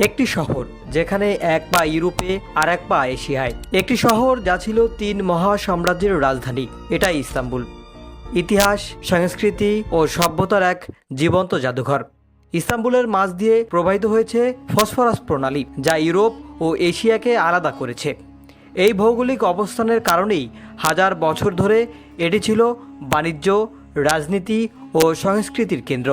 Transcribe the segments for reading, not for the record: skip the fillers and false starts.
একটি শহর যেখানে এক পা ইউরোপে আর এক পা এশিয়ায়। একটি শহর যা ছিল 3 মহা সাম্রাজ্যের রাজধানী, এটাই ইস্তাম্বুল। ইতিহাস, সংস্কৃতি ও সভ্যতার এক জীবন্ত জাদুঘর। ইস্তাম্বুলের মাঝ দিয়ে প্রবাহিত হয়েছে ফসফরাস প্রণালী, যা ইউরোপ ও এশিয়াকে আলাদা করেছে। এই ভৌগোলিক অবস্থানের কারণেই হাজার বছর ধরে এটি ছিল বাণিজ্য, রাজনীতি ও সংস্কৃতির কেন্দ্র।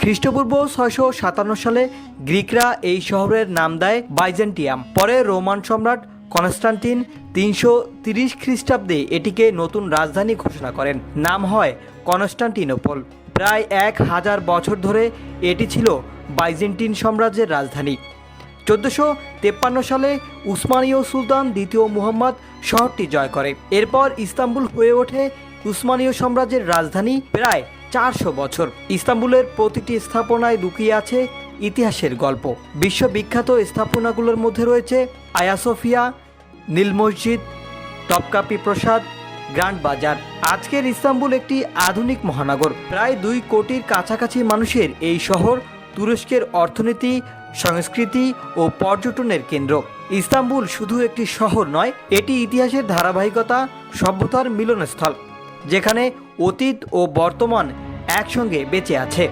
খ্রিস্টপূর্ব 657 সালে গ্রিকরা এই শহরের নাম দেয় বাইজেন্টিয়াম। পরে রোমান সম্রাট কনস্টান্টিন 330 খ্রিস্টাব্দে এটিকে নতুন রাজধানী ঘোষণা করেন। নাম হয় কনস্টান্টিনোপল। প্রায় 1000 বছর ধরে এটি ছিল বাইজেন্টিন সাম্রাজ্যের রাজধানী। 1453 সালে উসমানীয় সুলতান দ্বিতীয় মুহাম্মদ শহরটি জয় করে। এরপর ইস্তাম্বুল হয়ে ওঠে উসমানীয় সাম্রাজ্যের রাজধানী প্রায় 400 বছর। ইস্তাম্বুলের প্রতিটি স্থাপনায় লুকিয়ে আছে ইতিহাসের গল্প। বিশ্ববিখ্যাত স্থাপনাগুলোর মধ্যে রয়েছে আয়া সোফিয়া, নীল মসজিদ, টপকাপি প্রাসাদ, গ্র্যান্ড বাজার। আজকের ইস্তাম্বুল একটি আধুনিক মহানগর। প্রায় 2 কোটির কাছাকাছি মানুষের এই শহর তুরস্কের অর্থনীতি, সংস্কৃতি ও পর্যটনের কেন্দ্র। ইস্তাম্বুল শুধু একটি শহর নয়, এটি ইতিহাসের ধারাবাহিকতা, সভ্যতার মিলনস্থল, যেখানে অতীত ও বর্তমান একসঙ্গে বেঁচে আছে।